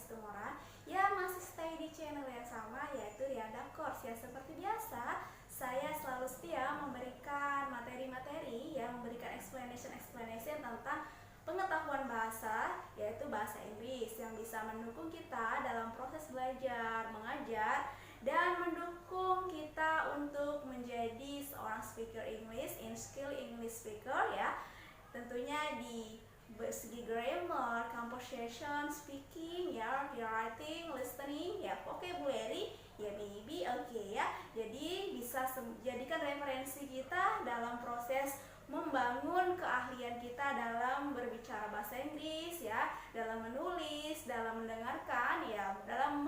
Tumora. Ya, masih stay di channel yang sama, yaitu Rianda Course. Ya, seperti biasa, saya selalu setia memberikan materi-materi, ya, memberikan explanation tentang pengetahuan bahasa, yaitu bahasa Inggris, yang bisa mendukung kita dalam proses belajar, mengajar, dan mendukung kita untuk menjadi seorang speaker English, in skill English speaker, ya. Tentunya di segi grammar, conversation, speaking, ya, writing, listening, ya, vocabulary, ya, maybe, oke, ya. Jadi bisa jadikan referensi kita dalam proses membangun keahlian kita dalam berbicara bahasa Inggris, ya, dalam menulis, dalam mendengarkan, ya, dalam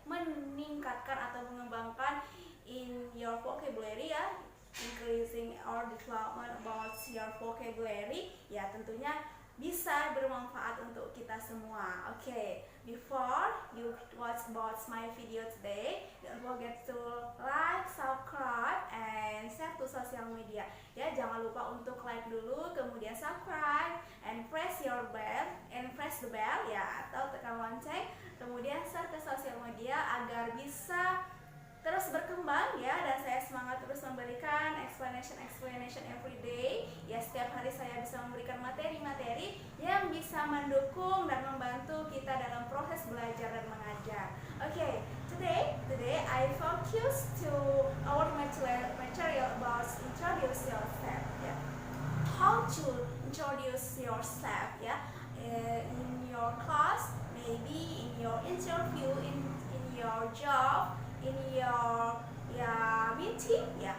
meningkatkan atau mengembangkan in your vocabulary, ya, increasing or development about your vocabulary, ya, tentunya bisa bermanfaat untuk kita semua. Oke, before you watch about my video today, don't forget to like, subscribe, and share to social media. Ya, jangan lupa untuk like dulu, kemudian subscribe, and press your bell, and press the bell, ya, atau tekan lonceng, kemudian share ke sosial media agar bisa terus berkembang, ya, dan saya semangat terus memberikan explanation every day, ya. Setiap hari saya bisa memberikan materi-materi yang bisa mendukung dan membantu kita dalam proses belajar dan mengajar. Okay, today I focus to our material about introduce yourself, ya. How to introduce yourself, ya, in your class, maybe in your interview, in your job, in your meeting, yeah.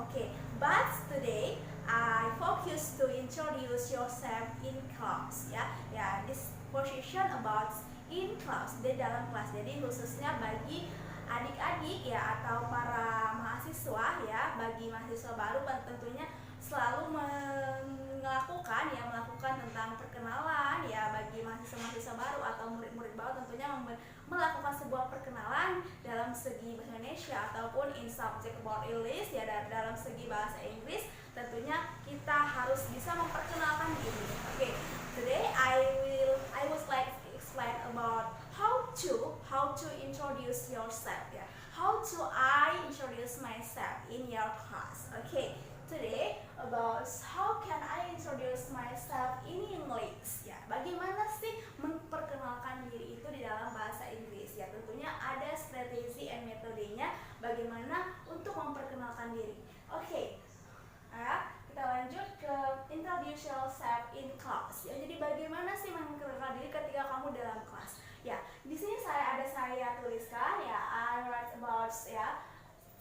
Okay, but today I focus to introduce yourself in class, ya. Ya, this position about in class, di dalam kelas. Jadi khususnya bagi adik-adik, ya, atau para mahasiswa, ya, bagi mahasiswa baru tentunya selalu melakukan tentang perkenalan, ya, bagi mahasiswa baru atau murid-murid baru tentunya melakukan sebuah perkenalan dalam segi bahasa Indonesia ataupun in subject about English, ya, dalam segi bahasa Inggris tentunya kita harus bisa memperkenalkan diri. Okay, today I would like to explain about how to introduce yourself, ya. How to I introduce myself in your class. Okay, today about how can I introduce myself in English, ya. Bagaimana sih memperkenalkan diri itu di dalam bahasa Inggris, ya. Tentunya ada strategi dan metodenya bagaimana untuk memperkenalkan diri. Oke, kita lanjut ke introduce yourself in class, ya. Jadi bagaimana sih memperkenalkan diri ketika kamu dalam kelas, ya. Di sini saya tuliskan, ya, I write about, ya,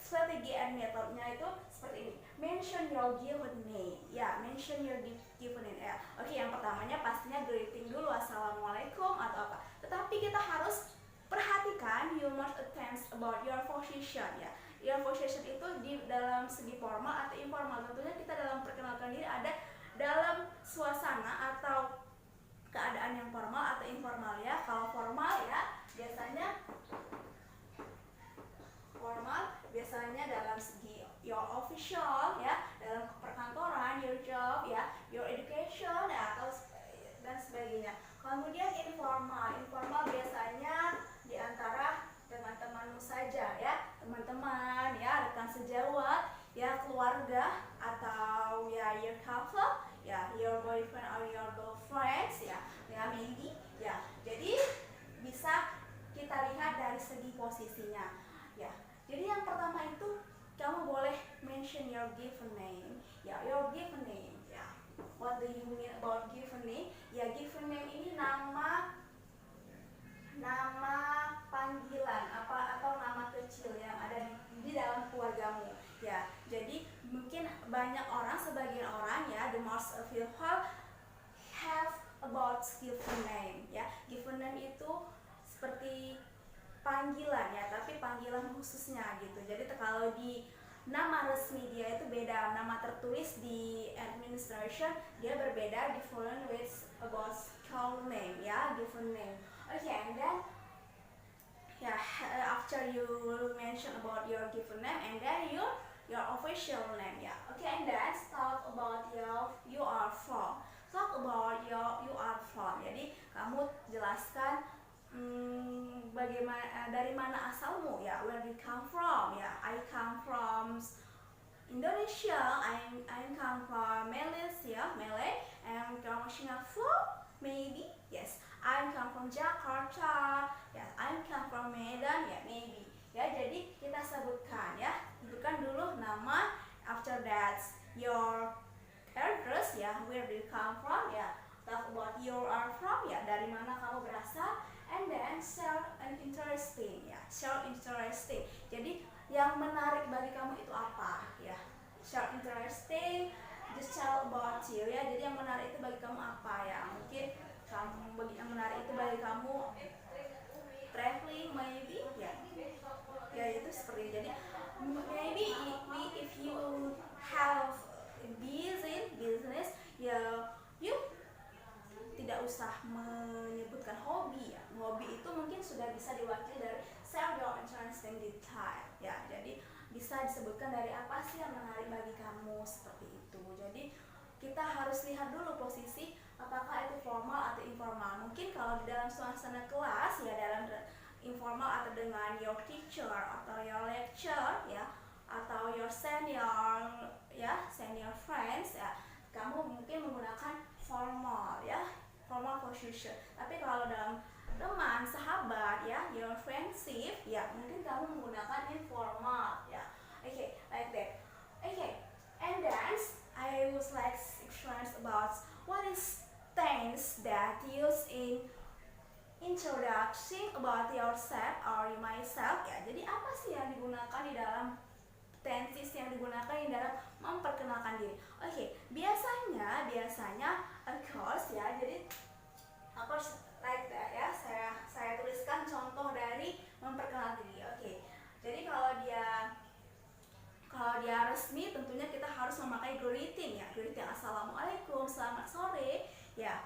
strategi and metodenya itu seperti ini. Mention your given name, ya, mention your given name, ya. Oke, yang pertamanya pastinya greeting dulu, assalamualaikum atau apa. Tetapi kita harus perhatikan, you must attention about your position, ya. Your position itu di dalam segi formal atau informal. Tentunya kita dalam perkenalkan diri ada dalam suasana atau keadaan yang formal atau informal, ya. Kalau formal, ya, biasanya dalam segi your official, ya, dalam perkantoran, your job, ya, your education, ya, atau dan sebagainya. Kemudian informal biasanya di antara teman-temanmu saja, ya, teman-teman, ya, rekan sejawat, ya, keluarga, atau, ya, your couple, ya, your boyfriend or your girlfriend, ya, maybe, ya. Jadi bisa kita lihat dari segi posisinya, ya. Jadi yang pertama itu kamu boleh mention your given name, ya, your given name, ya. What do you mean about given name? Ya, given name ini nama panggilan atau nama kecil yang ada di dalam keluargamu, ya. Jadi mungkin sebagian orang, ya, the most of you have about given name, ya. Given name itu seperti panggilan, ya, tapi panggilan khususnya gitu. Jadi kalau di nama resmi dia itu beda, nama tertulis di administration dia berbeda, different with about call name, ya, given name. Okay, and then, ya, after you mention about your given name and then your official name, ya. Okay, and then talk about you are from. Talk about you are from. Jadi kamu jelaskan bagaimana, dari mana asalmu ya, where you come from ya. I come from Indonesia, I'm come from Malaysia, Malay, and from Singapore, maybe, yes. I come from Jakarta, ya. I come from Medan, ya, maybe. Ya, jadi kita sebutkan ya, sebutkan dulu nama, after that your address ya, where do you come from ya, talk about you are from ya, dari mana kamu berasal, and then share an interesting ya, share interesting. Jadi yang menarik bagi kamu itu apa ya, share interesting, just tell about you ya. Jadi yang menarik itu bagi kamu apa ya, mungkin kamu, bagi yang menarik itu bagi kamu traveling, maybe ya, ya itu seperti. Jadi maybe if you have business ya, you tidak usah menyebutkan hobi ya. Hobi itu mungkin sudah bisa diwakili dari share your interesting detail ya. Jadi bisa disebutkan dari apa sih yang menarik bagi kamu, seperti itu. Jadi kita harus lihat dulu posisi apakah itu formal atau informal. Mungkin kalau di dalam suasana kelas ya, dalam informal atau dengan your teacher atau your lecturer ya, atau your senior ya, senior friends ya, kamu mungkin menggunakan formal ya, formal position. Tapi kalau dalam teman, sahabat ya, your friendship ya, mungkin kamu menggunakan informal ya. Okay, like that. Okay, and then I would like explain about what is tense that used in introduction about yourself or myself ya. Jadi apa sih yang digunakan di dalam tenses, yang digunakan di dalam memperkenalkan diri. Oke, biasanya of course ya. Jadi of course like that ya. Saya tuliskan contoh dari memperkenalkan diri. Oke. Jadi kalau dia resmi, tentunya kita harus memakai greeting ya. Greeting assalamualaikum, selamat sore ya.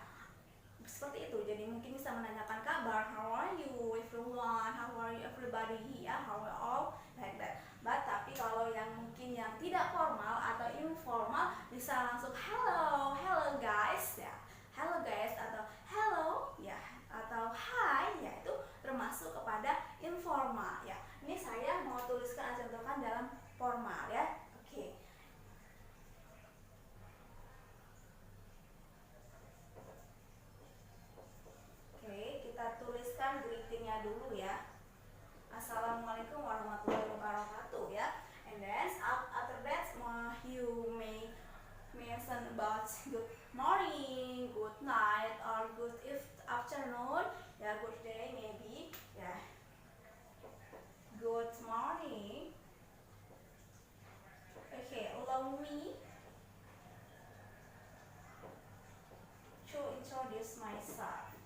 Seperti itu. Jadi mungkin bisa menanyakan kabar, how are you everyone, how are you everybody ya, how are you all, like that. But tapi kalau yang mungkin yang tidak formal atau informal, bisa langsung hello guys ya, hello guys, atau hello ya, atau hi ya, itu termasuk kepada informal ya. Ini saya mau tuliskan, contohkan dalam formal ya. Oke. Kita tuliskan greetingnya dulu ya. Assalamualaikum warahmatullahi wabarakatuh ya. And then after that you may mention about good morning, good night, or good afternoon ya, good day maybe ya. Good morning. Okay, allow me to introduce myself.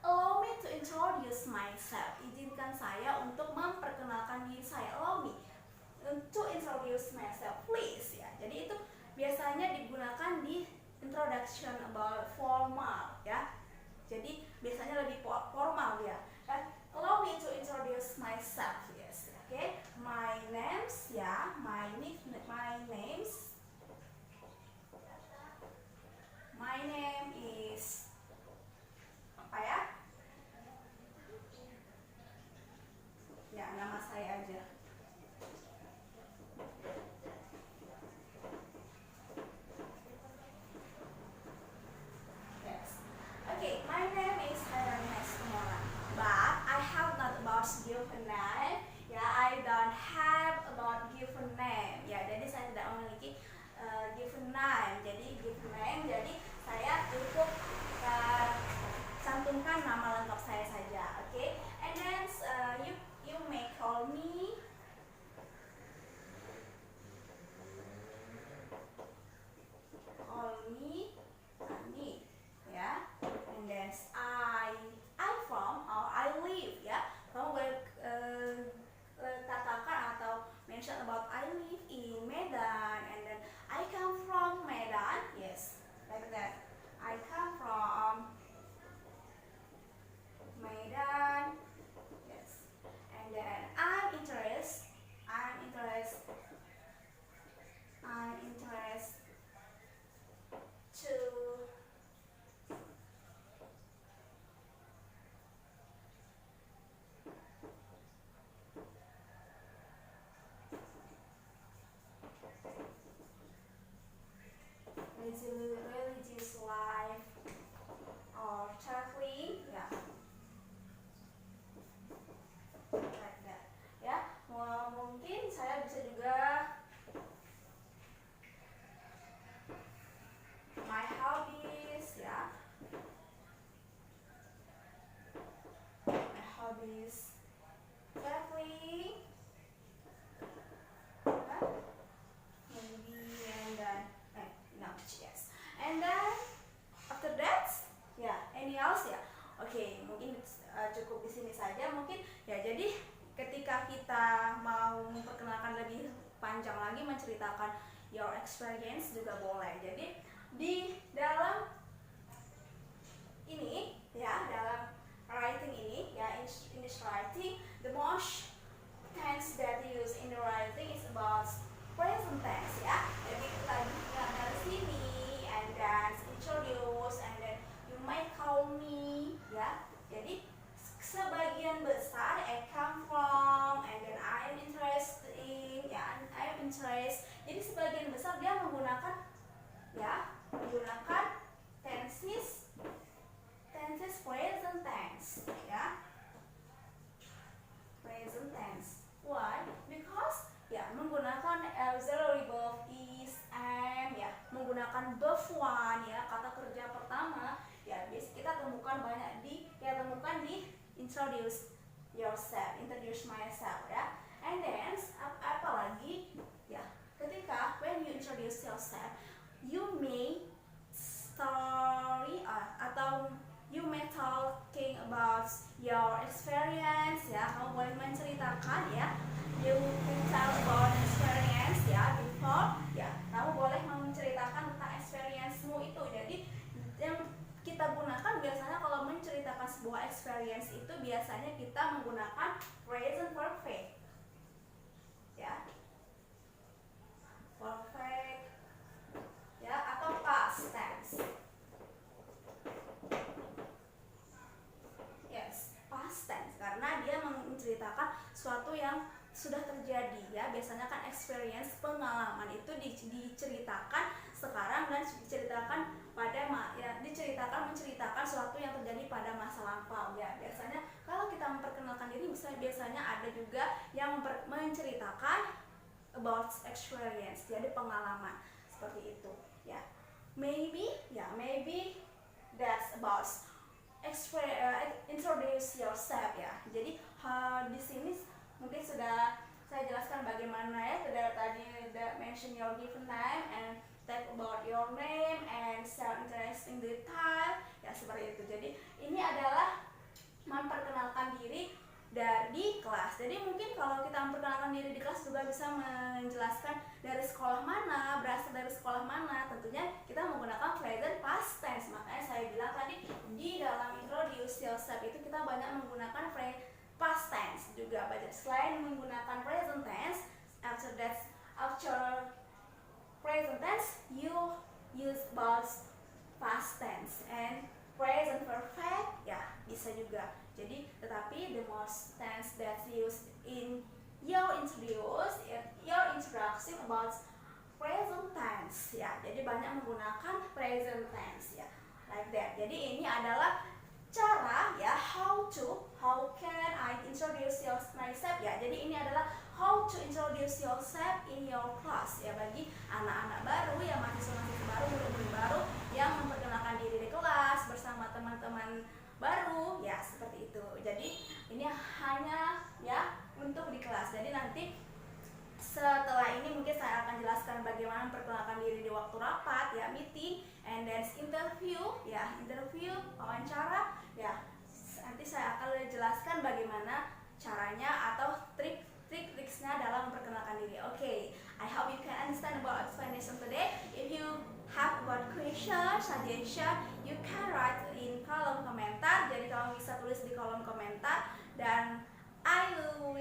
Allow me to introduce myself. Izinkan saya untuk memperkenalkan diri saya. Allow me to introduce myself, please ya. Jadi itu biasanya digunakan di introduction about formal ya. Jadi biasanya lebih formal ya. Allow me to introduce myself, yes. Okay, my names ya, my names, my name is apa ya? Ya, nama saya aja. Yes. Okay, my name is Hermes Moran, but I have not about given name. Ya, I don't have about given name. Ya, jadi saya tidak memiliki given name. Jadi given name, jadi saya cukup cantumkan nama lengkap saya saja. Okay, and then you may call me Ani ya. And then I from or I live ya. Kamu boleh katakan atau mention about I live in Medan, and then I come from Medan. Yes, like that. I come from Medan. this carefully. Maybe and then no, yes. And then after that, ya, any else ya? Oke, mungkin cukup di sini saja mungkin ya. Jadi ketika kita mau memperkenalkan lebih panjang lagi, menceritakan your experience juga boleh. Jadi di dalam ini ya, dalam writing ini ya, in this writing, the most tense that you use in the writing is about present tense ya. Jadi kita dari sini and then introduce and then you may call me ya. Jadi sebagian besar I come from and then I am interested in ya, I am interest. Jadi sebagian besar dia menggunakan tenses present tense ya. Present tense. Why? Because ya menggunakan auxiliary verb is, am ya, menggunakan verb one ya, kata kerja pertama ya. Kita temukan di introduce yourself, introduce myself ya. And then apalagi ya, ketika when you introduce yourself, you may atau you may talking about your experience ya. Kamu boleh menceritakan ya. You can tell about experience ya before ya. Kamu boleh menceritakan tentang experience-mu itu. Jadi yang kita gunakan biasanya kalau menceritakan sebuah experience itu biasanya kita menggunakan present perfect ya. Perfect ya, atau past tense. Yes, past tense karena dia menceritakan suatu yang sudah terjadi ya. Biasanya kan experience, pengalaman itu diceritakan sekarang dan diceritakan menceritakan suatu yang terjadi pada masa lampau ya. Biasanya kalau kita memperkenalkan diri biasanya ada juga yang menceritakan about experience, jadi pengalaman seperti itu ya. Maybe that's about introduce yourself ya. Jadi di sini mungkin sudah saya jelaskan bagaimana ya. Tadi mention your given name and talk about your name and share interesting detail ya, seperti itu. Jadi ini adalah memperkenalkan diri dari kelas. Jadi mungkin kalau kita memperkenalkan diri di kelas juga bisa menjelaskan dari sekolah mana, berasal dari sekolah mana. Tentunya kita menggunakan present past tense. Makanya saya bilang tadi di dalam introduce yourself itu kita banyak menggunakan past tense juga. Selain menggunakan present tense, after present tense you use both past tense and present perfect ya, bisa juga. Jadi tetapi the most tense that used in your introduction about present tense ya. Jadi banyak menggunakan present tense ya, like that. Jadi ini adalah cara ya, how can I introduce myself ya. Jadi ini adalah how to introduce yourself in your class ya, bagi anak-anak baru ya, mahasiswa-mahasiswa baru, murid-murid baru yang memperkenalkan diri di kelas bersama teman-teman baru ya, seperti itu. Jadi ini hanya ya untuk di kelas. Jadi nanti setelah ini mungkin saya akan jelaskan bagaimana memperkenalkan diri di waktu rapat ya, meeting, and then interview ya, wawancara ya. Nanti saya akan jelaskan bagaimana caranya atau trik-triksnya dalam memperkenalkan diri. Okay, I hope you can understand about explanation today. If you have about question, suggestion, you can write in kolom komentar. Jadi kamu bisa tulis di kolom komentar dan I will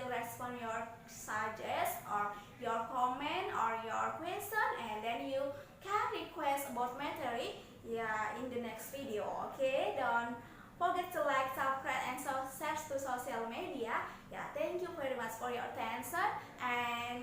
respond your suggest or your comment or your question, and then you can request about material in the next video. Okay, don't forget to like, subscribe, and share to social media. Yeah, thank you very much for your attention, and